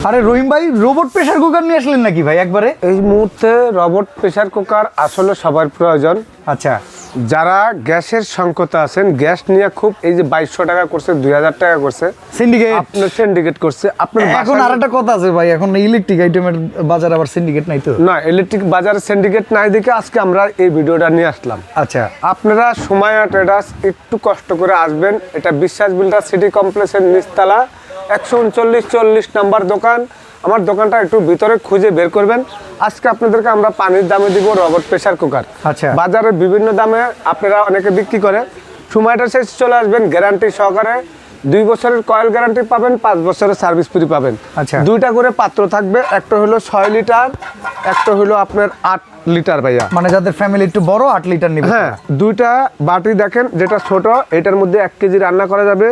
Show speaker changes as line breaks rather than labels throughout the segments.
আরে রহিম ভাই, robot pressure cooker নিয়ে আসলেন নাকি ভাই একবারে?
এই মুহূর্তে রোবট প্রেসার কুকার আসলে সবার প্রয়োজন।
আচ্ছা,
যারা গ্যাসের সংকটে আছেন, গ্যাস নিয়ে খুব এই যে 2200 টাকা করছে, 2000 টাকা করছে,
সিন্ডিকেট
আপনার সিন্ডিকেট করছে আপনার
এখন আর একটা কথা আছে ভাই, এখন ইলেকট্রিক আইটেমের বাজার আবার সিন্ডিকেট নাই তো।
না, ইলেকট্রিক বাজারে সিন্ডিকেট নাই দেখে আজকে আমরা এই ভিডিওটা নিয়ে আসলাম।
আচ্ছা,
আপনারা সুমাইয়া ট্রেডার্স একটু কষ্ট করে আসবেন। এটা বিশ্বাস বিল্ডার সিটি কমপ্লেক্সের নিচতলা 139-40 নাম্বার দোকান। আমার দোকানটা একটু ভিতরে খুঁজে বের করবেন। আজকে আপনাদেরকে আমরা পানির দামে দিব রোবট প্রেসার কুকার।
আচ্ছা,
বাজারে বিভিন্ন দামে আপনারা অনেকে বিক্রি করে। সুমাইয়া ট্রেডার্সে চলে আসবেন, গ্যারান্টি সহকারে 2 বছরের কয়েল গ্যারান্টি পাবেন, 5 বছরের সার্ভিস ফ্রি পাবেন।
আচ্ছা,
2টা করে পাত্র থাকবে, একটা হলো 6 লিটার, একটা হলো আপনার 8 লিটার ভাইয়া।
মানে যাদের ফ্যামিলি একটু বড় 8 লিটার নিবে।
হ্যাঁ, 2টা বাটি দেখেন, যেটা ছোট এটার মধ্যে 1 কেজি রান্না করা যাবে,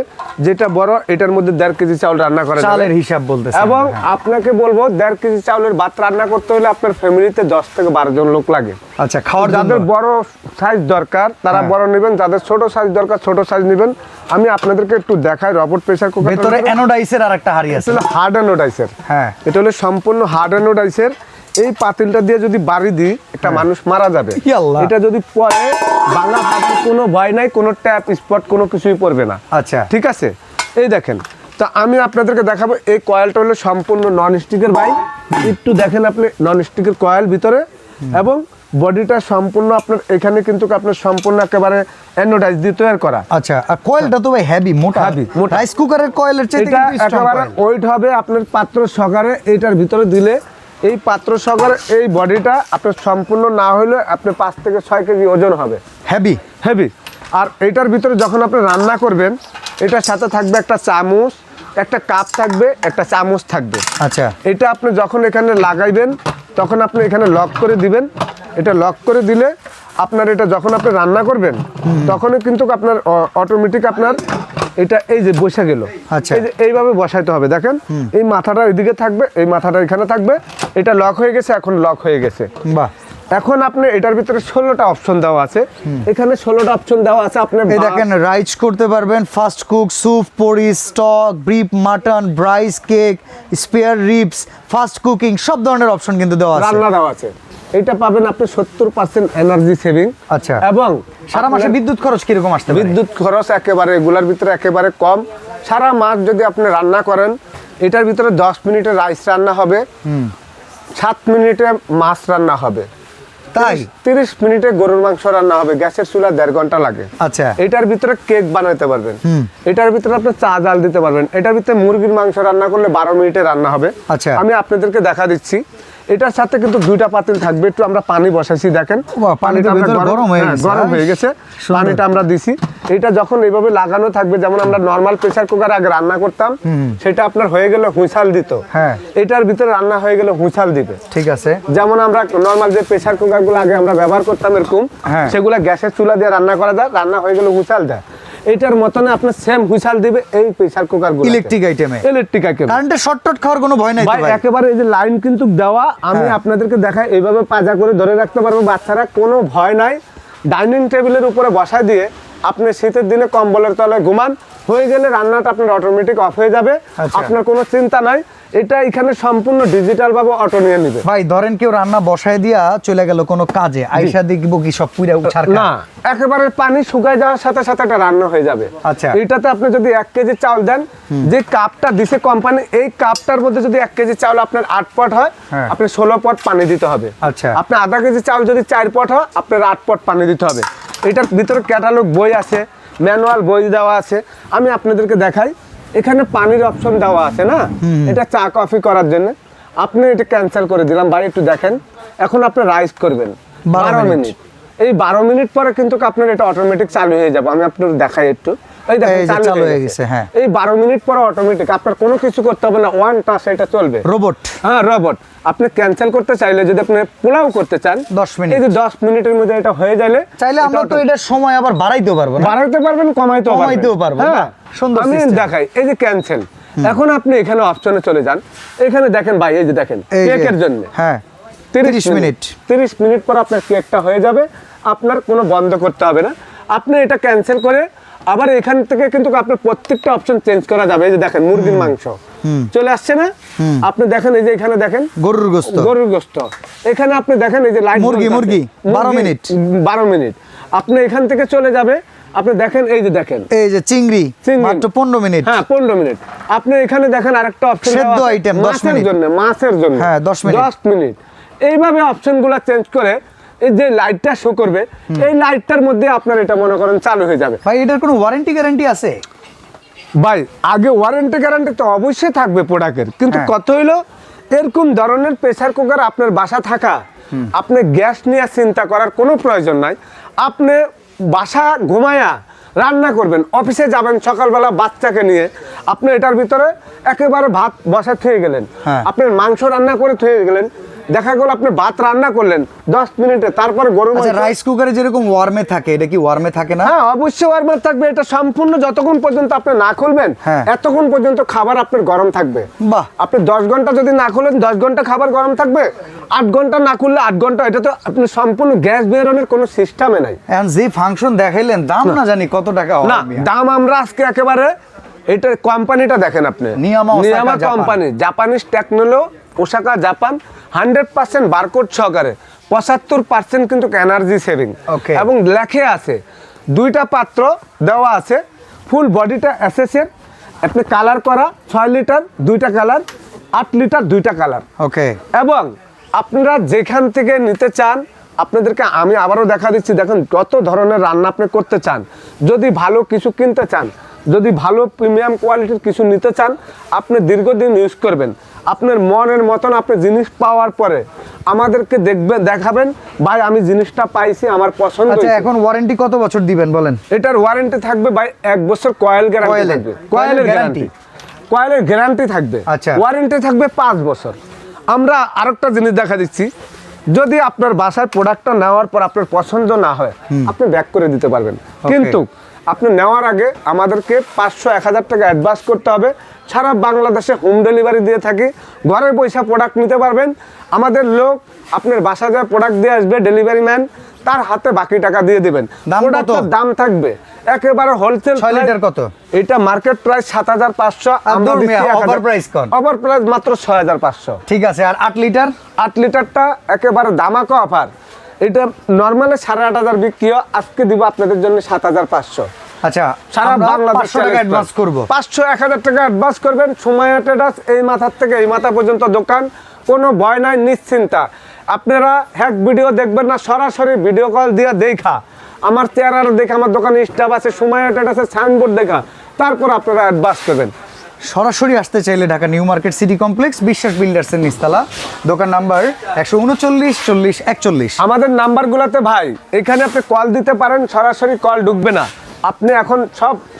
যেটা বড় এটার মধ্যে 1.5 কেজি চাউল রান্না করা যাবে।
চালের হিসাব বলতেছে।
এবং আপনাকে বলবো 1.5 কেজি চাউলের ভাত রান্না করতে হলে আপনার ফ্যামিলিতে 10 থেকে 12 জন লোক লাগে।
আচ্ছা, খাওয়ার জন্য
যাদের বড় সাইজ দরকার তারা বড় নেবেন, যাদের ছোট সাইজ দরকার ছোট সাইজ নেবেন। আমি আপনাদেরকে একটু দেখাই রোবট প্রেসার কুকার।
ভিতরে অ্যানোডাইসের আরেকটা হাড়ি আছে।
এটা হলো হার্ড অ্যানোডাইসের।
হ্যাঁ,
এটা হলো সম্পূর্ণ হার্ড অ্যানোডাইসের। এই পাতিলটা দিয়ে যদি বাড়ি দিই একটা মানুষ মারা যাবে।
ই আল্লাহ।
এটা যদি পরে বাংলা ভাষার কোনো ভয় নাই, কোনো ট্যাপ স্পট কোনো কিছুই পড়বে না।
আচ্ছা,
ঠিক আছে, এই দেখেন। তো আমি আপনাদেরকে দেখাবো এই কয়েলটা হলো সম্পূর্ণ নন স্টিকের ভাই। একটু দেখেন আপনি, নন স্টিকের কয়েল ভিতরে, এবং বডিটা সম্পূর্ণ আপনার এখানে কিন্তু আপনার সম্পূর্ণ একেবারে অ্যানোডাইজ দিয়ে তৈরি করা।
আচ্ছা, আর কয়েলটা তো ভাই হেভি, মোটা।
Heavy, মোটা।
রাইস কুকারের কয়েলের চাইতে
এটা
কিন্তু স্ট্রং
একেবারে ওয়েট হবে আপনার পাত্র সহকারে। এইটার ভিতরে দিলে এই পাত্র সহকারে এই বডিটা আপনার সম্পূর্ণ না হলে আপনি 5 থেকে 6 কেজি ওজন হবে।
Heavy
heavy. আর এইটার ভিতরে যখন আপনি রান্না করবেন, এটার সাথে থাকবে একটা চামচ, একটা কাপ থাকবে, একটা চামচ থাকবে।
আচ্ছা,
এটা আপনি যখন এখানে লাগাইবেন তখন আপনি এখানে লক করে দিবেন। এটা লক করে দিলে আপনার এটা যখন আপনি রান্না করবেন তখনই কিন্তু আপনার অটোমেটিক আপনার এটা এই যে বসে গেল।
আচ্ছা,
এই যে এইভাবে বসাইতে হবে। দেখেন, এই মাথাটা এদিকে থাকবে, এই মাথাটা এখানে থাকবে। এটা লক হয়ে গেছে, এখন লক হয়ে গেছে।
বাহ।
এখন আপনি এটার ভিতরে 16টা অপশন দেওয়া আছে। এখানে 16টা অপশন দেওয়া আছে। আপনি
এই দেখেন, রাইস করতে পারবেন, ফাস্ট কুক, স্যুপ, পরি, stock, brief, mutton, Bryce, cake, spare ribs, fast cooking, সব ধরনের অপশন কিন্তু দেওয়া আছে।
রান্না দেওয়া আছে। এটা পাবেন আপনি 70% এনার্জি সেভিং।
আচ্ছা,
এবং
সারা মাসে বিদ্যুৎ খরচ কিরকম আসতে পারে?
বিদ্যুৎ খরচ একেবারে এগুলার ভিতরে একেবারে কম। সারা মাস যদি আপনি রান্না করেন, এটার ভিতরে 10 মিনিটে রাইস রান্না হবে, 7 মিনিটে মাছ রান্না হবে,
তাই
30 মিনিটে গরুর মাংস রান্না হবে। গ্যাসের চুলা 1.5 ঘন্টা লাগে।
আচ্ছা,
এটার ভিতরে কেক বানাতে পারবেন, এটার ভিতরে আপনি চা জাল দিতে পারবেন। এটার ভিতরে মুরগির মাংস রান্না করলে 12 মিনিটে রান্না হবে।
আচ্ছা,
আমি আপনাদেরকে দেখা দিচ্ছি। এটার সাথে কিন্তু 2টা পাতিল থাকবে। একটু আমরা পানি বসাইছি, দেখেন
পানিটা গরম
হয়ে গেছে। পানিটা আমরা দিছি। এটা যখন এইভাবে লাগানো থাকবে, যেমন আমরা নরমাল প্রেসার কুকার আগে রান্না করতাম, সেটা আপনার হয়ে গেলে হুইসাল দিত।
হ্যাঁ,
এটার ভিতরে রান্না হয়ে গেলে হুইসাল দিবে।
ঠিক আছে।
যেমন আমরা নরমাল যে প্রেসার কুকার গুলো আগে আমরা ব্যবহার করতাম এরকম,
হ্যাঁ,
সেগুলা গ্যাসের চুলা দিয়ে রান্না করা যায়, রান্না হয়ে গেলে হুইসাল দেয়। এটার মতনে আপনার সেম হুইসাল দিবে এই প্রেসার কুকার গুলো।
ইলেকট্রিক আইটেমে,
ইলেকট্রিক আইটেম।
কারেন্টের শর্টকাট খাওয়ার কোনো ভয় নাই তো
ভাই,
ভাই?
একেবারে এই যে লাইন কিন্তু দেওয়া। আমি আপনাদেরকে দেখাই, এইভাবে পাজা করে ধরে রাখতে পারবো বাচ্চারা, কোনো ভয় নাই। ডাইনিং টেবিলের উপরে বসায় দিয়ে আপনি শীতের দিনে কম্বলের তলায় ঘুমান, হয়ে গেলে রান্নাটা আপনার অটোমেটিক অফ হয়ে যাবে।
আচ্ছা,
আপনার কোনো চিন্তা নাই। এটা এখানে সম্পূর্ণ ডিজিটাল ভাবে অটো নিয়ে নিবে।
ভাই ধরেন কেউ রান্না বসায় দিয়া চলে গেল কোনো কাজে, আইসা দেখব কি সব পুরা ছাড়কা?
না, একেবারে পানি শুকায় যাওয়ার সাথে সাথে এটা রান্না হয়ে যাবে।
আচ্ছা,
এটাতে আপনি যদি 1 কেজি চাউল দেন, যে কাপটা দিছে কোম্পানি, এই কাপটার মধ্যে যদি 1 কেজি চাউল আপনার 8 পট হয়, আপনি 16 পট পানি দিতে হবে।
আচ্ছা,
আপনি আধা কেজি চাউল যদি 4 পট হয়, আপনার 8 পট পানি দিতে হবে। এটার ভিতরে ক্যাটালগ বই আছে, ম্যানুয়াল বই দেওয়া আছে। আমি আপনাদেরকে দেখাই, এখানে পানির অপশন দেওয়া আছে না, এটা চা কফি করার জন্য। আপনি এটা ক্যান্সেল করে দিলাম ভাই, একটু দেখেন। এখন আপনি রাইস করবেন 12 মিনিট। এই 12 মিনিট পরে কিন্তু আপনার এটা অটোমেটিক চালু হয়ে যাবে। আমি আপনাদের দেখাই একটু। এই দেখেন চালু হয়ে গেছে।
হ্যাঁ,
এই 12 মিনিট পরে অটোমেটিক, আপনার কোনো কিছু করতে হবে না, ওয়ান টাচ এটা চলবে।
রোবট।
হ্যাঁ, রোবট। আপনি ক্যান্সেল করতে চাইলে, যদি আপনি পোলাও করতে চান
10 মিনিট,
এই যে 10 মিনিটের মধ্যে এটা হয়ে যাবে।
চাইলে আমরা তো এটা সময় আবার বাড়াইতেও পারবো না?
বাড়াইতে পারবেন, কমাইতেও
পারবো।
হ্যাঁ,
সুন্দর
আমি
সিস্টেম।
দেখাই, এই যে ক্যান্সেল। এখন আপনি এখানে অপশনে চলে যান। এখানে দেখেন ভাই, এই যে দেখেন কেকের জন্য।
হ্যাঁ,
30 মিনিট। 30 মিনিট পর আপনার কেকটা হয়ে যাবে। আপনার কোনো বন্ধ করতে হবে না। আপনি এটা ক্যান্সেল করে আবার এখান থেকে কিন্তু আপনার প্রত্যেকটা অপশন চেঞ্জ করা যাবে। এই যে দেখেন মুরগির মাংস চলে আসছে না, আপনি দেখেন এই যে এখানে দেখেন
গরুর গোস্ত।
গরুর গোস্ত। এখানে আপনি দেখেন এই যে লাইট
মুরগি 12 মিনিট।
12 মিনিট। আপনি এখান থেকে চলে যাবে, আপনি দেখেন এই যে দেখেন
এই যে চিংড়ি মাত্র 15 মিনিট।
হ্যাঁ 15 মিনিট। আপনি এখানে দেখেন আরেকটা অপশন
সেদ্ধ আইটেম 10 মিনিট
জন্য, মাছের জন্য
হ্যাঁ 10 মিনিট।
10 মিনিট। এইভাবে অপশনগুলো চেঞ্জ করে এই যে লাইটটা শো করবে, এই লাইটটার মধ্যে আপনার এটা মনে করেন চালু হয়ে যাবে।
ভাই এটার কোনো ওয়ারেন্টি গ্যারান্টি আছে?
ভাই আগে ওয়ারেন্টি গ্যারান্টি তো অবশ্যই থাকবে প্রোডাক্টের, কিন্তু
হ্যাঁ।
কত হইলো এরকম ধরনের প্রেসার কুকার আপনার বাসা থাকা, আপনি গ্যাস নিয়ে চিন্তা করার কোনো প্রয়োজন নাই। আপনি বাসা ঘুমায়া রান্না করবেন, অফিসে যাবেন সকালবেলা বাচ্চাকে নিয়ে, আপনি এটার ভিতরে একেবারে ভাত বসা থুয়ে গেলেন,
হ্যাঁ।
আপনি মাংস রান্না করে থুয়ে গেলেন, দেখা গেল আপনি ভাত রান্না করলেন 10 মিনিটে, তারপর গরম
আচ্ছা রাইস কুকারে যেরকম ওয়ার্মে থাকে, এটা কি ওয়ার্মে থাকে না?
হ্যাঁ অবশ্যই ওয়ার্মার থাকবে। এটা সম্পূর্ণ যতক্ষণ পর্যন্ত আপনি না খুলবেন
হ্যাঁ।
এতক্ষণ পর্যন্ত খাবার আপনার গরম থাকবে।
বাহ।
আপনি 10 ঘন্টা যদি না খুলেন 10 ঘন্টা খাবার গরম থাকবে, 8 ঘন্টা না খুললে 8 ঘন্টা। এটা তো আপনি সম্পূর্ণ গ্যাস বেরোনোর কোনো সিস্টেমে নাই।
এখন যে ফাংশন দেখাইলেন দাম না জানি কত টাকা হবে
না
মিয়া।
দাম আমরা আজকে একেবারে এটা কোম্পানিটা দেখেন আপনি,
নিয়ামা Osaka Japan.
Company, Japanese technology, Osaka Japan, 100% barcode সহকারে, 75% কিন্তু এনার্জি সেভিং।
Okay.
এবং লেখে আছে 2টা পাত্র দেওয়া আছে, ফুল বডিটা এসএসের, আপনি কালার করা 6 লিটার 2টা কালার, 8 লিটার 2টা কালার।
ওকে
এবং আপনারা যেখান থেকে নিতে চান, আপনাদেরকে আমি আবারও দেখা দিচ্ছি, দেখেন কত ধরনের রান্না আপনি করতে চান। যদি ভালো কিছু কিনতে চান, যদি ভালো প্রিমিয়াম কোয়ালিটির কিছু নিতে চান, আপনি দীর্ঘদিন ইউজ করবেন, আপনার মনের মতন আপনি জিনিস পাওয়ার পরে আমাদেরকে দেখবেন, দেখাবেন ভাই আমি জিনিসটা পাইছি, আমার পছন্দ
আচ্ছা
হয়েছে।
এখন ওয়ারেন্টি কত বছর দিবেন বলেন?
এটার ওয়ারেন্টি থাকবে ভাই 1 বছর কয়েল গ্যারান্টি
কয়েলের?
থাকবে,
কয়েলের
গ্যারান্টি,
guarantee?
কয়েলের গ্যারান্টি থাকবে।
আচ্ছা।
ওয়ারেন্টি থাকবে 5 বছর। আমরা আরেকটা জিনিস দেখা দিচ্ছি, যদি আপনার বাসায় প্রোডাক্টটা নেওয়ার পর আপনার পছন্দ না হয়, আপনি ব্যাক করে দিতে পারবেন। কিন্তু আপনি নেওয়ার আগে আমাদেরকে 500-1000 টাকা অ্যাডভান্স করতে হবে। সারা বাংলাদেশে হোম ডেলিভারি দিয়ে থাকি, ঘরে বসে প্রোডাক্ট নিতে পারবেন। আমাদের লোক আপনার বাসা যায় প্রোডাক্ট দিয়ে আসবে, ডেলিভারি ম্যান তার হাতে বাকি টাকা দিয়ে দিবেন।
দাম কত?
প্রোডাক্টের দাম থাকবে একেবারে হোলসেল।
6 লিটার কত?
এটা মার্কেট প্রাইস 7500, আমরা
দূর মিয়া,
দিচ্ছি
over price কোন?
ওভার প্রাইস মাত্র 6500।
ঠিক আছে। আর 8 লিটার?
8 লিটারটা একেবারে দামাকা অফার। এটা নরমালি 8500 বিক্রি হয়, আজকে দিব আপনাদের জন্য 7500।
আচ্ছা
সারা
আমরা
বাংলাদেশ
500 টাকা অ্যাডভান্স করব।
500-1000 টাকা অ্যাডভান্স করবেন। সময় ট্রেডার্স এই মাথার থেকে এই মাথা পর্যন্ত দোকান, কোনো ভয় নাই, নিশ্চিন্তা। আপনারা হ্যাক ভিডিও দেখবেন না, সরাসরি ভিডিও কল দিয়ে দেখা, আমার চেহারা দেখে, আমার দোকানে স্টাফ আছে, সময় ট্রেডার্সের সাইনবোর্ড দেখা, তারপর আপনারা অ্যাডভান্স করবেন।
সরাসরি আসতে চাইলে Dhaka new market city complex, বিশ্বাস বিল্ডার্সের নিচতলা, দোকান নাম্বার 139-40-41।
আমাদের নাম্বারগুলোতে ভাই এখানে আপনি কল দিতে পারেন, সরাসরি কল ঢুকবে না। আপনি এখন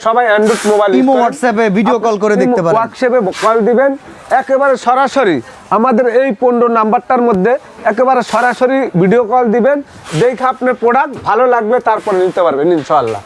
সবাই অ্যান্ড্রয়েড মোবাইল,
ইমো, হোয়াটসঅ্যাপে ভিডিও কল করে দেখতে পারেন,
হোয়াটসঅ্যাপে কল দিবেন, একেবারে সরাসরি আমাদের এই 15 নাম্বারটার মধ্যে একেবারে সরাসরি ভিডিও কল দিবেন, দেখে আপনার প্রোডাক্ট ভালো লাগবে তারপর নিতে পারবেন ইনশাআল্লাহ।